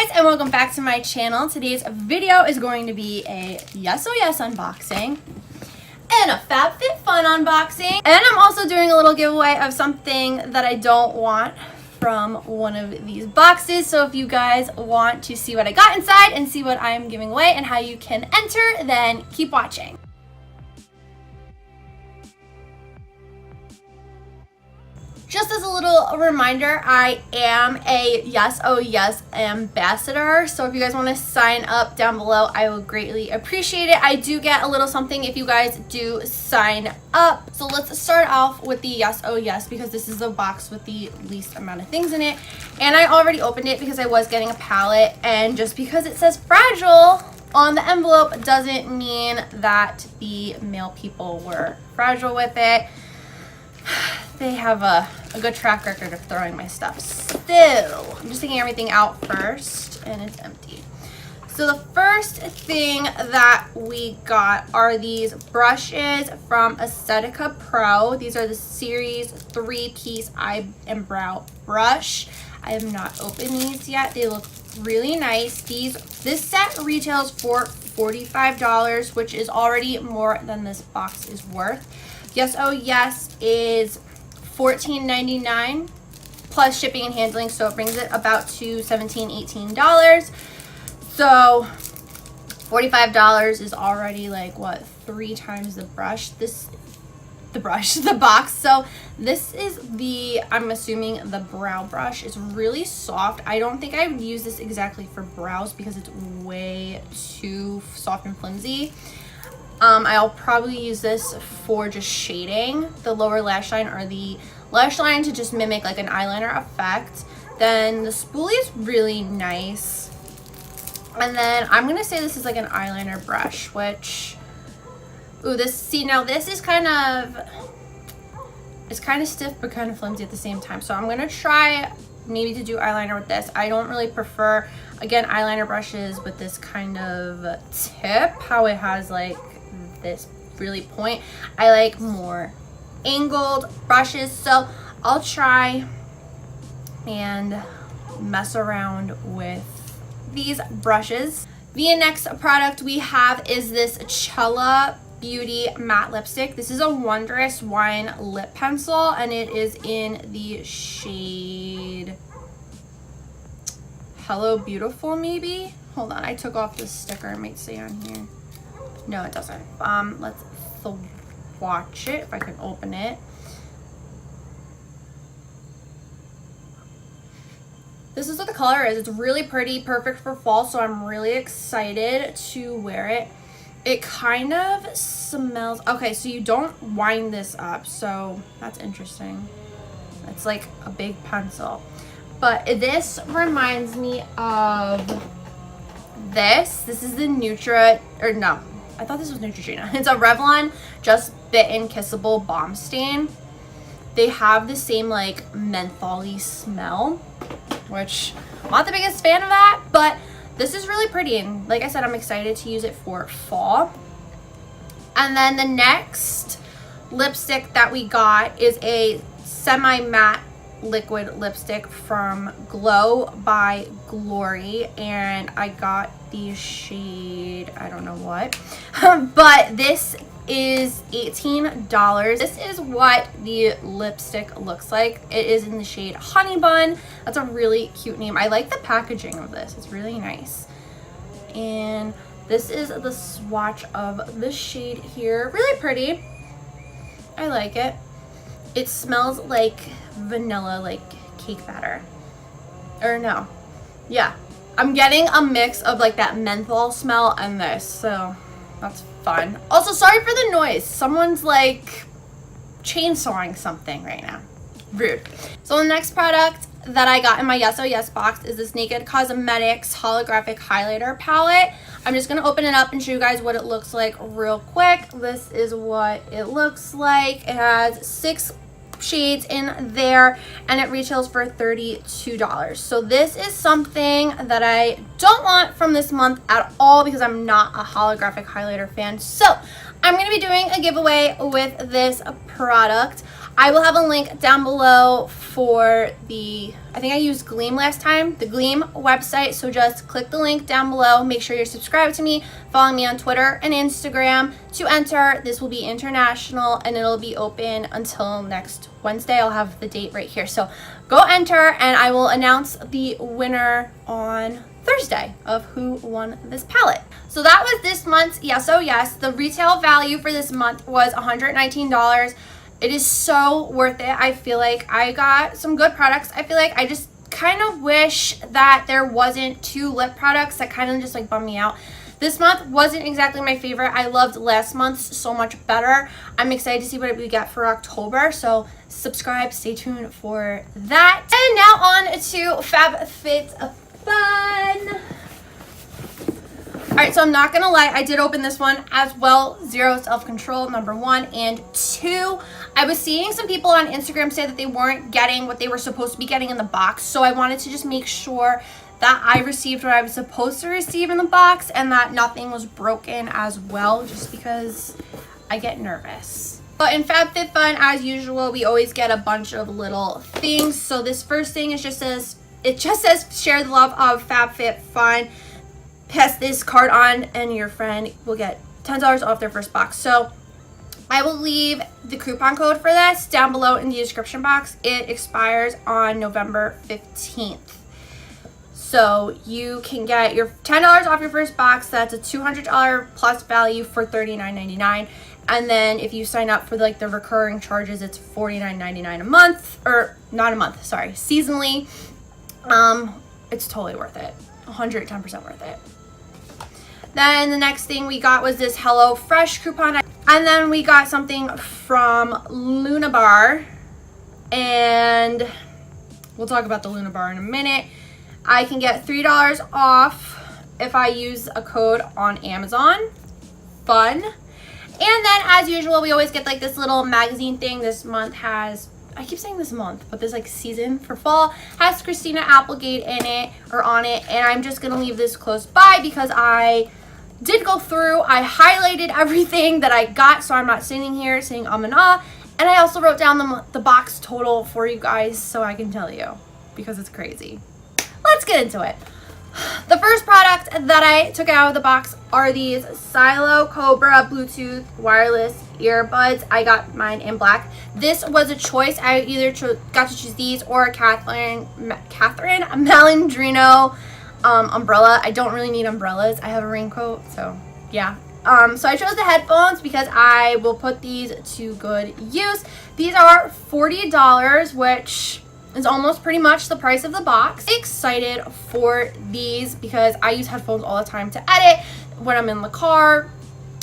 guys, and welcome back to my channel. Today's video is going to be a Yes Oh Yes unboxing and a FabFitFun unboxing. And I'm also doing a little giveaway of something that I don't want from one of these boxes. So if you guys want to see what I got inside and see what I'm giving away and how you can enter, then keep watching. Just as a little reminder, I am a Yes Oh Yes ambassador. So if you guys want to sign up down below, I will greatly appreciate it. I do get a little something if you guys do sign up. So let's start off with the Yes Oh Yes because this is the box with the least amount of things in it. And I already opened it because I was getting a palette. And just because it says fragile on the envelope doesn't mean that the male people were fragile with it. They have a good track record of throwing my stuff. Still, I'm just taking everything out first, and it's empty. So the first thing that we got are these brushes from Aesthetica Pro. These are the Series 3-piece eye and brow brush. I have not opened these yet. They look really nice. This set retails for $45, which is already more than this box is worth. Yes Oh Yes is $14.99 plus shipping and handling, so it brings it about to $17-18. So $45 is already like what, 3 times the brush. The box. So this is the, I'm assuming, the brow brush. It's really soft. I don't think I would use this exactly for brows because it's way too soft and flimsy. I'll probably use this for just shading the lower lash line or the lash line to just mimic like an eyeliner effect. Then the spoolie is really nice. And then I'm going to say this is like an eyeliner brush, which, ooh, now this is it's kind of stiff but kind of flimsy at the same time. So I'm going to try maybe to do eyeliner with this. I don't really prefer, again, eyeliner brushes with this kind of tip, how it has like this really point. I like more angled brushes, so I'll try and mess around with these brushes. The next product we have is this Chella Beauty matte lipstick. This is a Wondrous Wine lip pencil, and it is in the shade Hello Beautiful, maybe. Hold on, I took off the sticker. It might say on here. No, it doesn't. Let's swatch it if I can open it. This is what the color is. It's really pretty, perfect for fall, so I'm really excited to wear it. It kind of smells, okay, so you don't wind this up, so that's interesting. It's like a big pencil. But this reminds me of this. This is the I thought this was Neutrogena. It's a Revlon Just Bitten Kissable Balm Stain. They have the same like mentholy smell, which I'm not the biggest fan of that, but this is really pretty. And like I said, I'm excited to use it for fall. And then the next lipstick that we got is a semi-matte liquid lipstick from Glow by Glory, and I got the shade, I don't know what, but this is $18. This is what the lipstick looks like. It is in the shade Honey Bun. That's a really cute name. I like the packaging of this. It's really nice. And this is the swatch of the shade here. Really pretty. I like it. It smells like vanilla, like cake batter. Or no. Yeah. I'm getting a mix of like that menthol smell and this, so that's fun. Also, sorry for the noise. Someone's like chainsawing something right now. Rude. So the next product that I got in my Yes Oh Yes box is this Naked Cosmetics Holographic Highlighter palette. I'm just going to open it up and show you guys what it looks like real quick. This is what it looks like. It has 6 shades in there, and it retails for $32. So this is something that I don't want from this month at all because I'm not a holographic highlighter fan. So I'm going to be doing a giveaway with this product. I will have a link down below for the I think I used Glam last time, the Glam website. So just click the link down below. Make sure you're subscribed to me. Follow me on Twitter and Instagram to enter. This will be international and it'll be open until next Wednesday. I'll have the date right here. So go enter and I will announce the winner on Thursday of who won this palette. So that was this month's Yes Oh Yes. The retail value for this month was $119. It is so worth it. I feel like I got some good products. I feel like I just kind of wish that there wasn't 2 lip products that kind of just like bummed me out. This month wasn't exactly my favorite. I loved last month's so much better. I'm excited to see what we get for October. So subscribe, stay tuned for that. And now on to FabFitFun. All right, so I'm not gonna lie, I did open this one as well. Zero self-control, number 1, and 2. I was seeing some people on Instagram say that they weren't getting what they were supposed to be getting in the box, so I wanted to just make sure that I received what I was supposed to receive in the box and that nothing was broken as well, just because I get nervous. But in FabFitFun, as usual, we always get a bunch of little things. So this first thing is just says share the love of FabFitFun. Pass this card on and your friend will get $10 off their first box. So I will leave the coupon code for this down below in the description box. It expires on November 15th. So you can get your $10 off your first box. That's a $200 plus value for $39.99. And then if you sign up for like the recurring charges, it's $49.99 a month, or not a month, sorry, seasonally. It's totally worth it. 110% worth it. Then the next thing we got was this Hello Fresh coupon. And then we got something from Luna Bar. And we'll talk about the Luna Bar in a minute. I can get $3 off if I use a code on Amazon. Fun. And then as usual, we always get like this little magazine thing. This month has, I keep saying this month, but this like season for fall has Christina Applegate in it or on it. And I'm just going to leave this close by because I did go through, I highlighted everything that I got, so I'm not sitting here saying and ah. And I also wrote down the box total for you guys so I can tell you because it's crazy. Let's get into it. The first product that I took out of the box are these Silo Cobra Bluetooth wireless earbuds. I got mine in black. This was a choice. I either got to choose these or Catherine Malandrino umbrella. I don't really need umbrellas. I have a raincoat, so yeah. So I chose the headphones because I will put these to good use. These are $40, which is almost pretty much the price of the box. I'm excited for these because I use headphones all the time to edit when I'm in the car,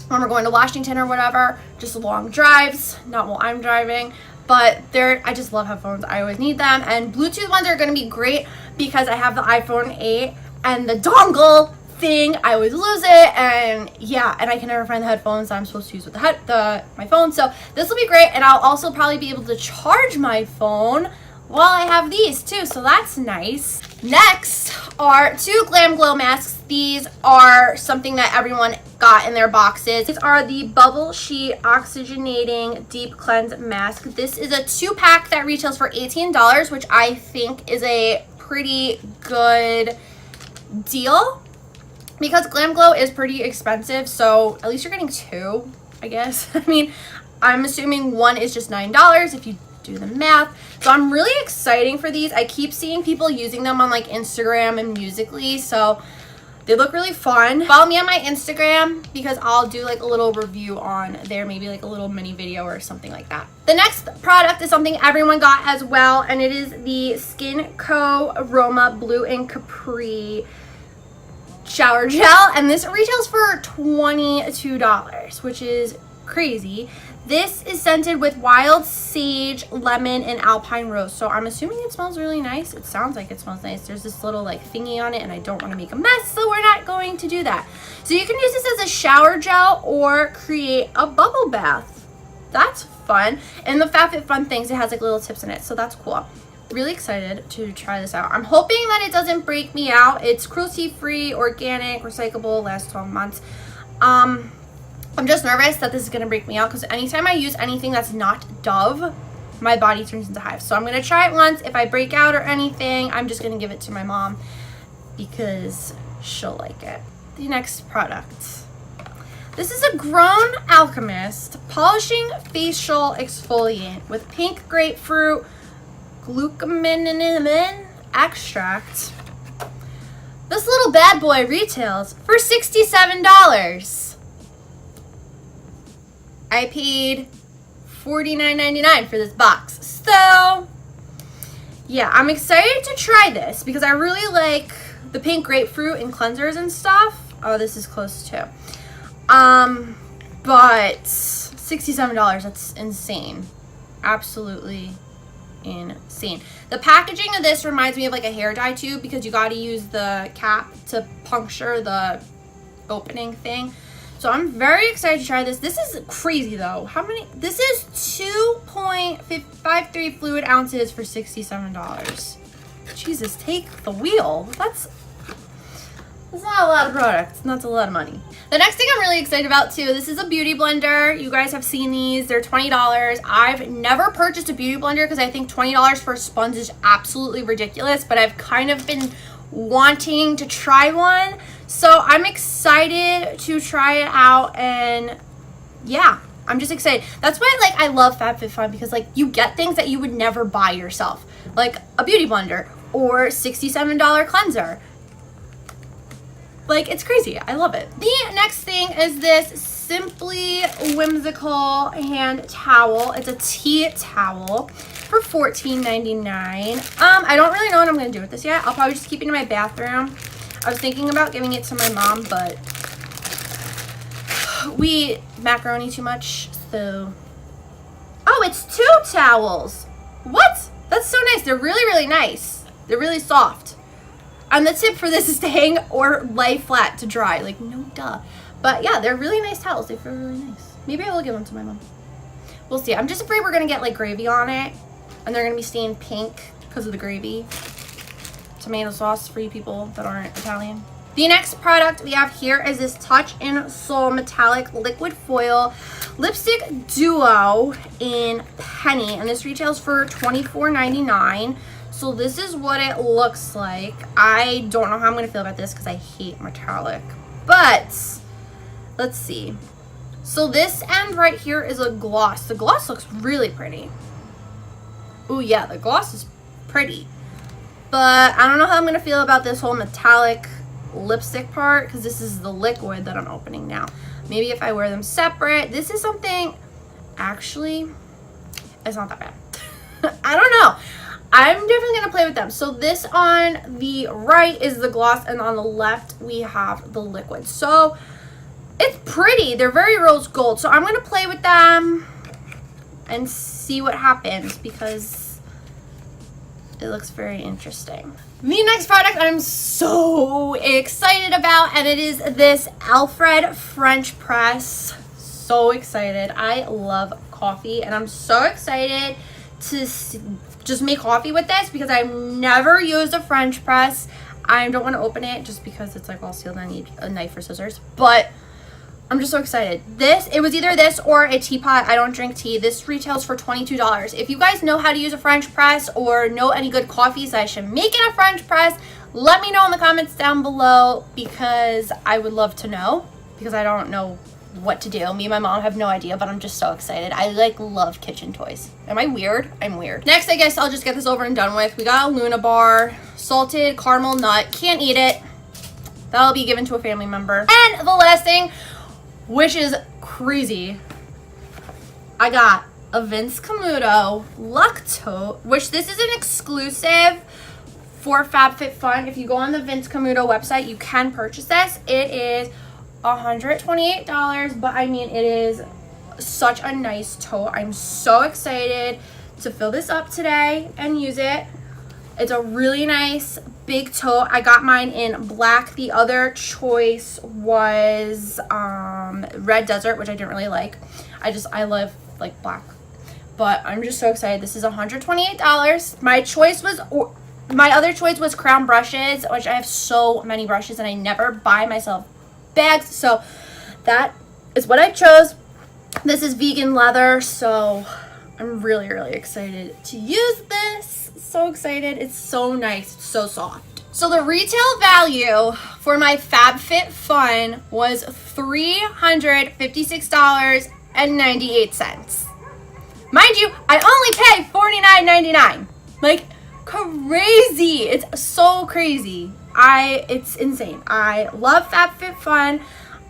when we're going to Washington or whatever, just long drives, not while I'm driving. But I just love headphones. I always need them. And Bluetooth ones are going to be great because I have the iPhone 8 and the dongle thing, I always lose it, and yeah, and I can never find the headphones that I'm supposed to use with my phone. So this will be great, and I'll also probably be able to charge my phone while I have these too, so that's nice. Next are 2 Glam Glow masks. These are something that everyone got in their boxes. These are the Bubble Sheet Oxygenating Deep Cleanse Mask. This is a 2-pack that retails for $18, which I think is a pretty good deal because Glam Glow is pretty expensive, so at least you're getting 2, I guess. I mean, I'm assuming 1 is just $9 if you do the math. So I'm really excited for these. I keep seeing people using them on like Instagram and Musical.ly, so they look really fun. Follow me on my Instagram because I'll do like a little review on there, maybe like a little mini video or something like that. The next product is something everyone got as well, and it is the Skin Co. Roma Blue and Capri shower gel, and this retails for $22, which is crazy. This is scented with wild sage, lemon, and alpine rose. So I'm assuming it smells really nice. It sounds like it smells nice. There's this little like thingy on it, and I don't want to make a mess, so we're not going to do that. So you can use this as a shower gel or create a bubble bath. That's fun. And the FabFitFun things, it has like little tips in it, so that's cool. Really excited to try this out. I'm hoping that it doesn't break me out. It's cruelty-free, organic, recyclable, lasts 12 months. I'm just nervous that this is going to break me out because anytime I use anything that's not Dove, my body turns into hives. So I'm gonna try it once. If I break out or anything, I'm just gonna give it to my mom because she'll like it. The next product. This is a grown Alchemist polishing facial exfoliant with pink grapefruit Glucomannan extract. This little bad boy retails for $67. I paid $49.99 for this box. So, yeah, I'm excited to try this because I really like the pink grapefruit and cleansers and stuff. Oh, this is close too. But $67, that's insane. Absolutely insane. The packaging of this reminds me of like a hair dye tube because you got to use the cap to puncture the opening thing. So I'm very excited to try this. This is crazy though. How many? This is 2.53 fluid ounces for $67. Jesus, take the wheel. That's not a lot of products. That's a lot of money. The next thing I'm really excited about too, this is a beauty blender. You guys have seen these. They're $20. I've never purchased a beauty blender because I think $20 for sponge is absolutely ridiculous, but I've kind of been wanting to try one. So I'm excited to try it out, and yeah, I'm just excited. That's why I love FabFitFun because you get things that you would never buy yourself, like a beauty blender or $67 cleanser. It's crazy. I love it. The next thing is this Simply Whimsical hand towel. It's a tea towel for $14.99. I don't really know what I'm going to do with this yet. I'll probably just keep it in my bathroom. I was thinking about giving it to my mom, but we eat macaroni too much, so... Oh, it's 2 towels. What? That's so nice. They're really, really nice. They're really soft. And the tip for this is to hang or lay flat to dry. No duh. But yeah, they're really nice towels. They feel really nice. Maybe I will give them to my mom. We'll see. I'm just afraid we're going to get gravy on it. And they're going to be stained pink because of the gravy. Tomato sauce for you people that aren't Italian. The next product we have here is this Touch in Soul Metallic Liquid Foil Lipstick Duo in Penny. And this retails for $24.99. So this is what it looks like. I don't know how I'm going to feel about this because I hate metallic. But let's see. So this end right here is a gloss. The gloss looks really pretty. Ooh, yeah, the gloss is pretty. But I don't know how I'm going to feel about this whole metallic lipstick part because this is the liquid that I'm opening now. Maybe if I wear them separate. This is something, actually, it's not that bad. I don't know. I'm definitely going to play with them. So this on the right is the gloss, and on the left we have the liquid. So it's pretty. They're very rose gold. So I'm going to play with them and see what happens because it looks very interesting. The next product I'm so excited about, and it is this Alfrid French press. So excited. I love coffee, and I'm so excited to just make coffee with this because I've never used a French press. I don't want to open it just because it's all sealed and I need a knife or scissors, but I'm just so excited. It was either this or a teapot. I don't drink tea. This retails for $22. If you guys know how to use a French press or know any good coffees that I should make in a French press, let me know in the comments down below because I would love to know because I don't know what to do. Me and my mom have no idea, but I'm just so excited. I love kitchen toys. Am I weird? I'm weird. Next, I guess I'll just get this over and done with. We got a Luna bar, salted caramel nut. Can't eat it. That'll be given to a family member. And the last thing, which is crazy, I got a Vince Camuto Lacto, which this is an exclusive for FabFitFun. If you go on the Vince Camuto website, you can purchase this. It is $128, but I mean, it is such a nice tote. I'm so excited to fill this up today and use it. It's a really nice big tote. I got mine in black. The other choice was Red Desert, which I didn't really like. I love black, but I'm just so excited. This is $128. My other choice was Crown brushes, which I have so many brushes and I never buy myself bags, so that is what I chose. This is vegan leather, so I'm really, really excited to use this. So excited. It's so nice. It's so soft. So the retail value for my FabFitFun was $356.98. Mind you, I only pay $49.99. Like, crazy. It's so crazy. It's insane. I love FabFitFun.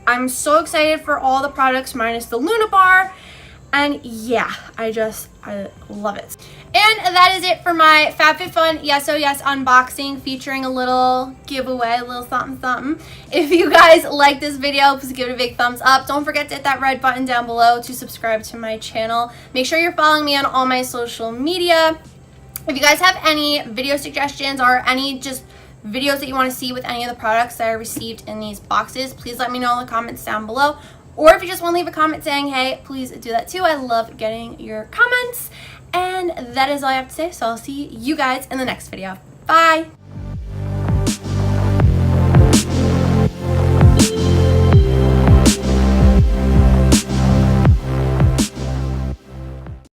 I'm so excited for all the products minus the Luna Bar. And yeah, I love it. And that is it for my FabFitFun Yes Oh Yes unboxing, featuring a little giveaway, a little something something. If you guys like this video, please give it a big thumbs up. Don't forget to hit that red button down below to subscribe to my channel. Make sure you're following me on all my social media. If you guys have any video suggestions or any just videos that you want to see with any of the products that I received in these boxes, please let me know in the comments down below. Or if you just want to leave a comment saying hey, please do that too. I love getting your comments. And that is all I have to say, so I'll see you guys in the next video. Bye!